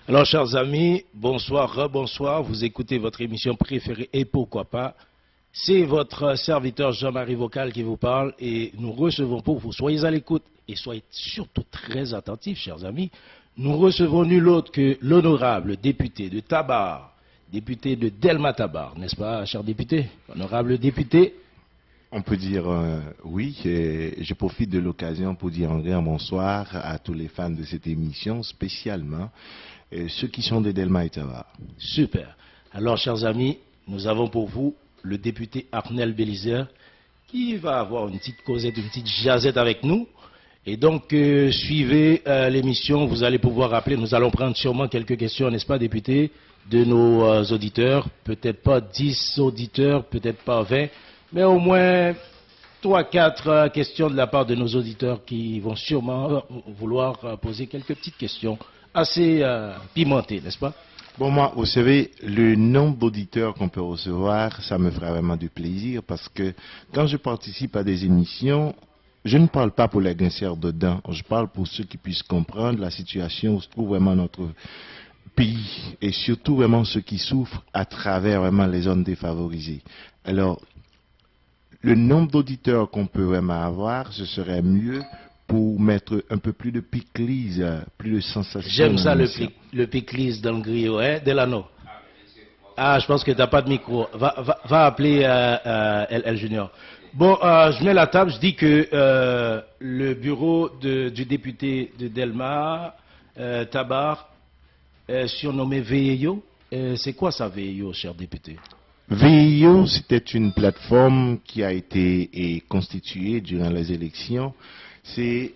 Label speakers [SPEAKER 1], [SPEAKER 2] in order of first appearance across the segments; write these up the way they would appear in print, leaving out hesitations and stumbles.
[SPEAKER 1] Alors, chers amis, bonsoir, rebonsoir. Vous écoutez votre émission préférée et pourquoi pas. C'est votre serviteur Jean-Marie Vocal qui vous parle et nous recevons pour vous. Soyez à l'écoute et soyez surtout très attentifs, chers amis. Nous recevons nul autre que l'honorable député de Tabar, député de Delma Tabar, n'est-ce pas, cher député? Honorable député.
[SPEAKER 2] On peut dire oui, et je profite de l'occasion pour dire un grand bonsoir à tous les fans de cette émission, spécialement ceux qui sont de Delma et Tabar.
[SPEAKER 1] Super. Alors, chers amis, nous avons pour vous le député Arnel Bélizer qui va avoir une petite causette, une petite jazette avec nous. Et donc, suivez l'émission, vous allez pouvoir appeler. Nous allons prendre sûrement quelques questions, n'est-ce pas, député, de nos auditeurs. Peut-être pas 10 auditeurs, peut-être pas 20. Mais au moins 3-4 questions de la part de nos auditeurs qui vont sûrement vouloir poser quelques petites questions assez pimentées, n'est-ce pas?
[SPEAKER 2] Bon, moi, vous savez, le nombre d'auditeurs qu'on peut recevoir, ça me fera vraiment du plaisir parce que quand je participe à des émissions, je ne parle pas pour les grinceurs de dents, je parle pour ceux qui puissent comprendre la situation où se trouve vraiment notre pays et surtout vraiment ceux qui souffrent à travers vraiment les zones défavorisées. Alors, le nombre d'auditeurs qu'on peut vraiment avoir, ce serait mieux pour mettre un peu plus de piclise, plus de sensation.
[SPEAKER 1] J'aime ça, le piclise dans le griot, hein, Delano. Ah, je pense que tu n'as pas de micro. Va appeler El Junior. Bon, je mets la table, je dis que le bureau du député de Delma, Tabar, surnommé VEIO, c'est quoi ça, VEIO, cher député?
[SPEAKER 2] VEIO, c'était une plateforme qui a été constituée durant les élections. C'est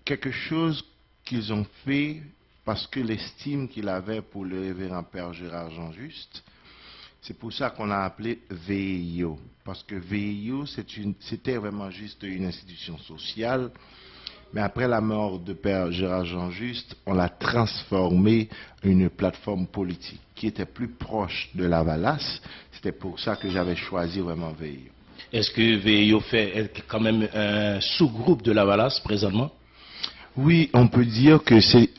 [SPEAKER 2] quelque chose qu'ils ont fait parce que l'estime qu'il avait pour le révérend Père Gérard Jean-Juste, c'est pour ça qu'on a appelé VEIO. Parce que VEIO, c'était vraiment juste une institution sociale. Mais après la mort de Père Gérard Jean-Juste, on l'a transformé en une plateforme politique qui était plus proche de la Valace. C'était pour ça que j'avais choisi vraiment VEIO.
[SPEAKER 1] Est-ce que VEIO fait quand même un sous-groupe de la Valace présentement?
[SPEAKER 2] Oui, on peut dire que c'est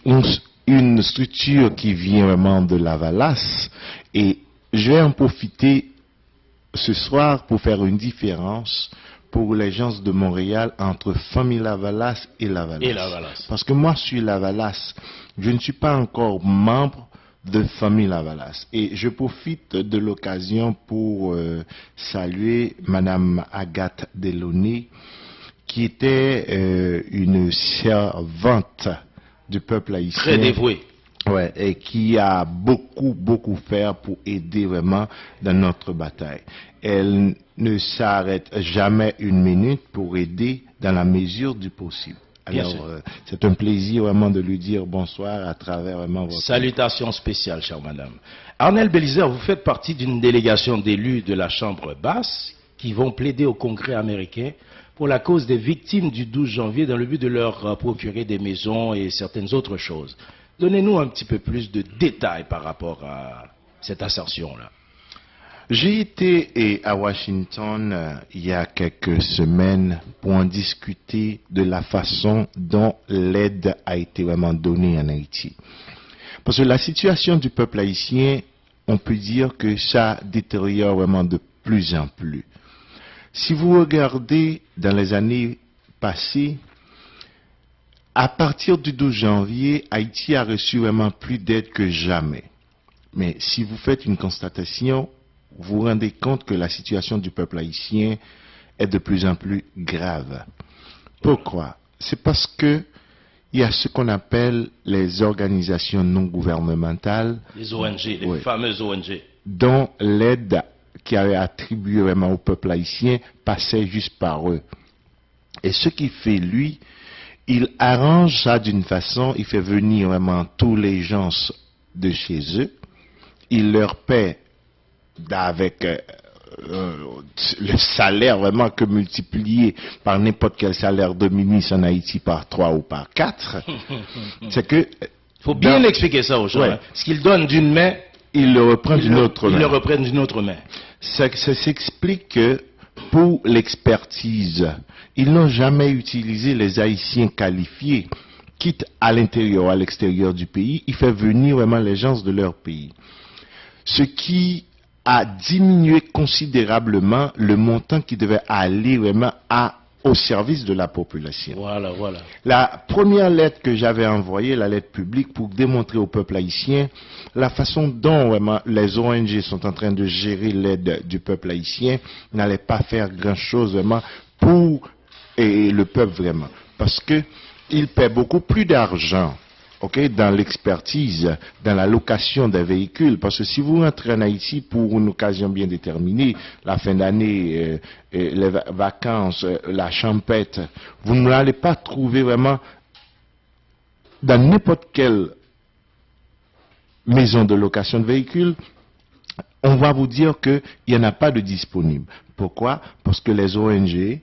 [SPEAKER 2] une structure qui vient vraiment de la Valace. Et je vais en profiter ce soir pour faire une différence pour les gens de Montréal entre famille Lavalas et Lavalas. Parce que moi, je suis Lavalas. Je ne suis pas encore membre de famille Lavalas. Et je profite de l'occasion pour saluer Madame Agathe Delaunay, qui était une servante du peuple haïtien.
[SPEAKER 1] Très dévouée.
[SPEAKER 2] Ouais, et qui a beaucoup fait pour aider vraiment dans notre bataille. Elle ne s'arrête jamais une minute pour aider dans la mesure du possible. Alors, c'est un plaisir vraiment de lui dire bonsoir à travers vraiment votre...
[SPEAKER 1] Salutations spéciales, chère madame. Arnel Bélizer, vous faites partie d'une délégation d'élus de la Chambre basse qui vont plaider au Congrès américain pour la cause des victimes du 12 janvier dans le but de leur procurer des maisons et certaines autres choses. Donnez-nous un petit peu plus de détails par rapport à cette assertion-là.
[SPEAKER 2] J'ai été à Washington il y a quelques semaines pour en discuter de la façon dont l'aide a été vraiment donnée en Haïti. Parce que la situation du peuple haïtien, on peut dire que ça détériore vraiment de plus en plus. Si vous regardez dans les années passées, à partir du 12 janvier, Haïti a reçu vraiment plus d'aide que jamais. Mais si vous faites une constatation, vous vous rendez compte que la situation du peuple haïtien est de plus en plus grave. Pourquoi? C'est parce que il y a ce qu'on appelle les organisations non gouvernementales.
[SPEAKER 1] Les ONG, les fameuses ONG.
[SPEAKER 2] Dont l'aide qui avait attribuée vraiment au peuple haïtien passait juste par eux. Et ce qu'il fait, lui, il arrange ça d'une façon, il fait venir vraiment tous les gens de chez eux, il leur paie avec le salaire vraiment que multiplié par n'importe quel salaire de ministre en Haïti par 3 ou par 4. C'est que...
[SPEAKER 1] Il faut bien expliquer ça aux gens. Ouais. Ce qu'ils donnent d'une main,
[SPEAKER 2] ils le reprennent d'une autre main.
[SPEAKER 1] Ils le reprennent d'une autre main.
[SPEAKER 2] Ça s'explique que pour l'expertise, ils n'ont jamais utilisé les Haïtiens qualifiés quitte à l'intérieur ou à l'extérieur du pays, ils font venir vraiment les gens de leur pays. Ce qui a diminué considérablement le montant qui devait aller vraiment au service de la population.
[SPEAKER 1] Voilà.
[SPEAKER 2] La première lettre que j'avais envoyée, la lettre publique, pour démontrer au peuple haïtien la façon dont vraiment les ONG sont en train de gérer l'aide du peuple haïtien, n'allait pas faire grand-chose vraiment pour le peuple vraiment. Parce que il paie beaucoup plus d'argent, dans l'expertise, dans la location des véhicules. Parce que si vous rentrez en Haïti pour une occasion bien déterminée, la fin d'année, les vacances, la champêtre, vous ne l'allez pas trouver vraiment dans n'importe quelle maison de location de véhicules. On va vous dire qu'il n'y en a pas de disponible. Pourquoi? Parce que les ONG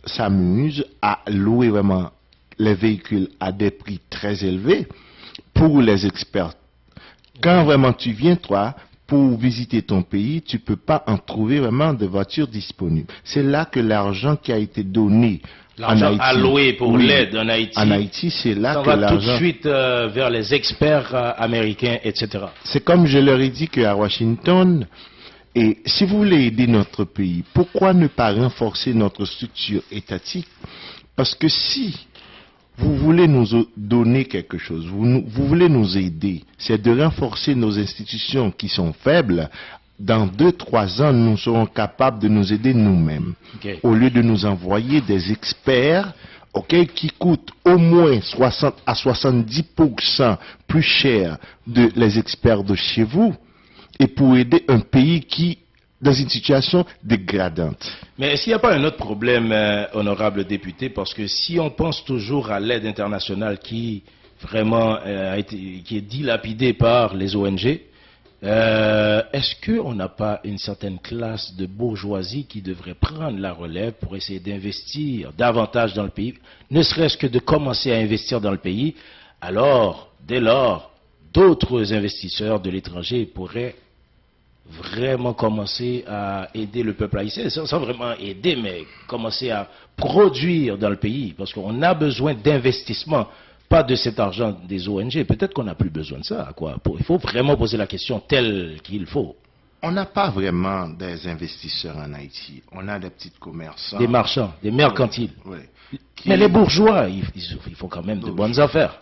[SPEAKER 2] s'amusent à louer vraiment les véhicules à des prix très élevés pour les experts. Quand vraiment tu viens, toi, pour visiter ton pays, tu ne peux pas en trouver vraiment de voitures disponibles. C'est là que l'argent qui a été donné
[SPEAKER 1] l'argent alloué pour l'aide en Haïti.
[SPEAKER 2] En Haïti, c'est là
[SPEAKER 1] ça
[SPEAKER 2] que
[SPEAKER 1] va
[SPEAKER 2] l'argent...
[SPEAKER 1] tout de suite vers les experts américains, etc.
[SPEAKER 2] C'est comme je leur ai dit qu'à Washington, et si vous voulez aider notre pays, pourquoi ne pas renforcer notre structure étatique? Parce que si vous voulez nous donner quelque chose, vous voulez nous aider, c'est de renforcer nos institutions qui sont faibles. Dans 2-3 ans, nous serons capables de nous aider nous-mêmes.
[SPEAKER 1] Okay.
[SPEAKER 2] Au lieu de nous envoyer des experts qui coûtent au moins 60 à 70% plus cher que les experts de chez vous, et pour aider un pays qui dans une situation dégradante.
[SPEAKER 1] Mais est-ce qu'il n'y a pas un autre problème, honorable député, parce que si on pense toujours à l'aide internationale qui vraiment qui est dilapidée par les ONG, est-ce qu'on n'a pas une certaine classe de bourgeoisie qui devrait prendre la relève pour essayer d'investir davantage dans le pays, ne serait-ce que de commencer à investir dans le pays? Alors, dès lors, d'autres investisseurs de l'étranger pourraient vraiment commencer à aider le peuple haïtien, sans vraiment aider, mais commencer à produire dans le pays, parce qu'on a besoin d'investissement, pas de cet argent des ONG. Peut-être qu'on n'a plus besoin de ça, quoi. Il faut vraiment poser la question telle qu'il faut.
[SPEAKER 2] On n'a pas vraiment des investisseurs en Haïti. On a des petits commerçants.
[SPEAKER 1] Des marchands, des mercantiles.
[SPEAKER 2] Oui.
[SPEAKER 1] Mais les bourgeois, ils font quand même de bonnes affaires.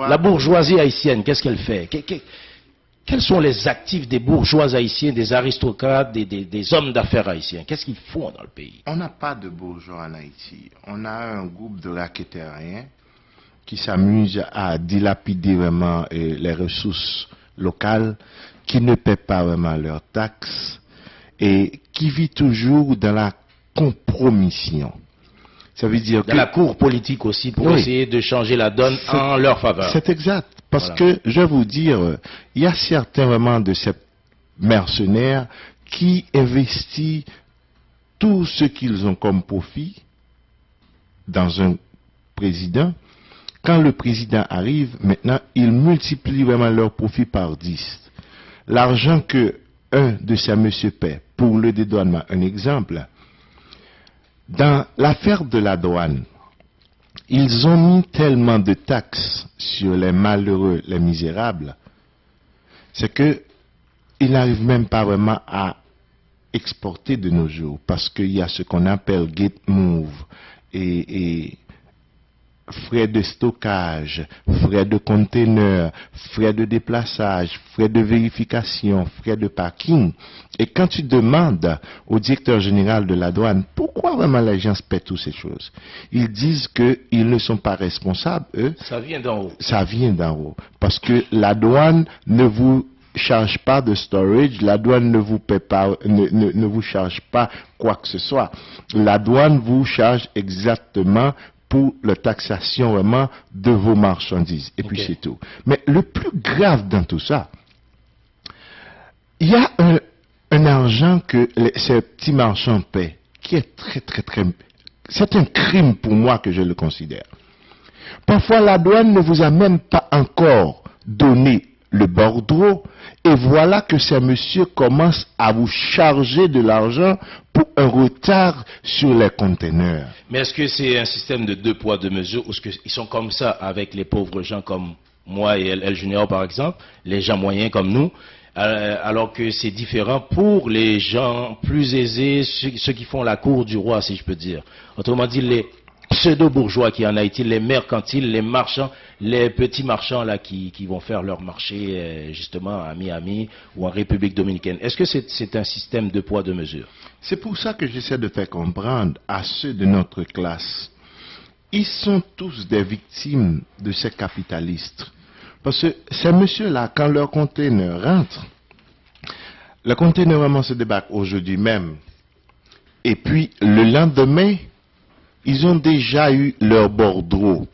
[SPEAKER 1] La bourgeoisie haïtienne, qu'est-ce qu'elle fait? Quels sont les actifs des bourgeois haïtiens, des aristocrates, des hommes d'affaires haïtiens? Qu'est-ce qu'ils font dans le pays?
[SPEAKER 2] On n'a pas de bourgeois en Haïti. On a un groupe de raquettariens qui s'amusent à dilapider vraiment les ressources locales, qui ne paient pas vraiment leurs taxes et qui vit toujours dans la compromission. Ça veut dire
[SPEAKER 1] dans la cour politique aussi, pour essayer de changer la donne en leur faveur.
[SPEAKER 2] C'est exact. Parce que, je vais vous dire, il y a certains vraiment de ces mercenaires qui investissent tout ce qu'ils ont comme profit dans un président. Quand le président arrive, maintenant, ils multiplient vraiment leur profit par 10. L'argent que un de ces messieurs paie pour le dédouanement, un exemple, dans l'affaire de la douane, ils ont mis tellement de taxes sur les malheureux, les misérables, c'est que ils n'arrivent même pas vraiment à exporter de nos jours, parce qu'il y a ce qu'on appelle gate move et frais de stockage, frais de conteneur, frais de déplaçage, frais de vérification, frais de parking. Et quand tu demandes au directeur général de la douane pourquoi vraiment les gens paient toutes ces choses, ils disent qu'ils ne sont pas responsables, eux.
[SPEAKER 1] Ça vient d'en haut.
[SPEAKER 2] Ça vient d'en haut. Parce que la douane ne vous charge pas de storage, la douane ne vous paie pas, ne vous charge pas quoi que ce soit. La douane vous charge exactement pour la taxation vraiment de vos marchandises. Et puis c'est tout. Mais le plus grave dans tout ça, il y a un argent que ces petits marchands paient, qui est très... C'est un crime pour moi que je le considère. Parfois, la douane ne vous a même pas encore donné le bordereau, et voilà que ces messieurs commencent à vous charger de l'argent pour un retard sur les conteneurs.
[SPEAKER 1] Mais est-ce que c'est un système de 2 poids 2 mesures ou est-ce qu'ils sont comme ça avec les pauvres gens comme moi et El Junior par exemple, les gens moyens comme nous, alors que c'est différent pour les gens plus aisés, ceux qui font la cour du roi, si je peux dire. Autrement dit, les pseudo-bourgeois qui en Haïti, les mercantiles, les marchands, les petits marchands là qui vont faire leur marché justement à Miami ou en République dominicaine. Est-ce que c'est un système de poids, de mesure?
[SPEAKER 2] C'est pour ça que j'essaie de faire comprendre à ceux de notre classe. Ils sont tous des victimes de ces capitalistes. Parce que ces messieurs-là, quand leur conteneur rentre, le conteneur vraiment se débarque aujourd'hui même. Et puis, le lendemain, ils ont déjà eu leur bordereau.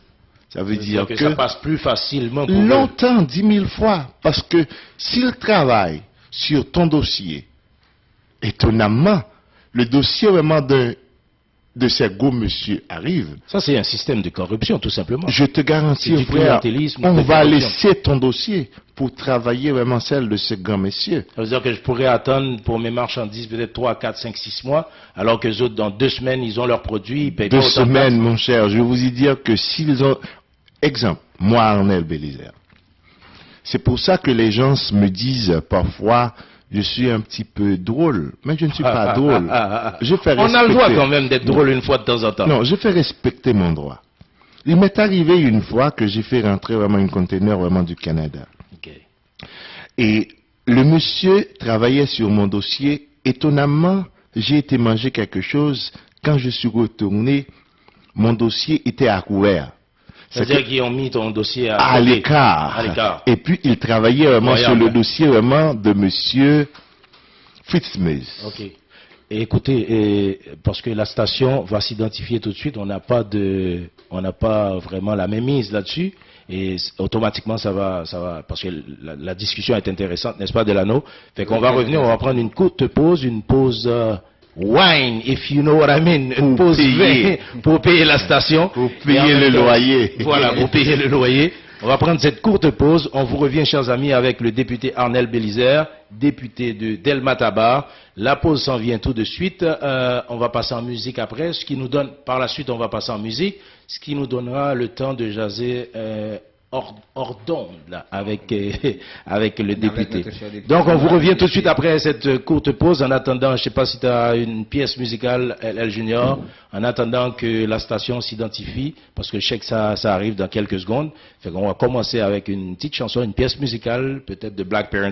[SPEAKER 2] Ça veut dire que
[SPEAKER 1] ça passe plus facilement pour
[SPEAKER 2] longtemps, 10 000 fois. Parce que s'ils travaillent sur ton dossier, étonnamment, le dossier vraiment de ces gros monsieur arrive.
[SPEAKER 1] Ça, c'est un système de corruption, tout simplement.
[SPEAKER 2] Je te garantis, frère, on va laisser ton dossier pour travailler vraiment celle de ces grands messieurs.
[SPEAKER 1] Ça veut dire que je pourrais attendre pour mes marchandises peut-être 3, 4, 5, 6 mois, alors que les autres, dans 2 semaines, ils ont leurs produits, ils payent pas autant de taxes.
[SPEAKER 2] 2 semaines, mon cher, je vais vous y dire que s'ils ont... Exemple, moi, Arnel Bélizer. C'est pour ça que les gens me disent parfois... Je suis un petit peu drôle, mais je ne suis pas drôle.
[SPEAKER 1] On a le droit quand même d'être drôle une fois de temps en temps.
[SPEAKER 2] Non, je fais respecter mon droit. Il m'est arrivé une fois que j'ai fait rentrer vraiment un conteneur vraiment du Canada.
[SPEAKER 1] Okay.
[SPEAKER 2] Et le monsieur travaillait sur mon dossier. Étonnamment, j'ai été manger quelque chose. Quand je suis retourné, mon dossier était à couvert.
[SPEAKER 1] C'est-à-dire qu'ils ont mis ton dossier
[SPEAKER 2] à l'écart. Et puis, il travaillait vraiment sur le dossier vraiment de monsieur Fitzmaurice.
[SPEAKER 1] Ok. Et écoutez, parce que la station va s'identifier tout de suite, on n'a pas vraiment la même mise là-dessus. Et automatiquement, ça va, parce que la discussion est intéressante, n'est-ce pas, Delano? Fait qu'on va revenir, on va prendre une courte pause, wine, if you know what I mean, une pause pour payer la station.
[SPEAKER 2] Pour payer le loyer.
[SPEAKER 1] Voilà, pour payer le loyer. On va prendre cette courte pause. On vous revient, chers amis, avec le député Arnel Bélizer, député de Delma-Tabar. La pause s'en vient tout de suite. On va passer en musique après. Par la suite, on va passer en musique, ce qui nous donnera le temps de jaser hors d'onde là, avec le député. Donc on vous revient tout de suite après cette courte pause. En attendant, je ne sais pas si tu as une pièce musicale, El Junior, en attendant que la station s'identifie, parce que je sais que ça arrive dans quelques secondes. Fait qu'on va commencer avec une petite chanson, une pièce musicale, peut-être de Black Parents.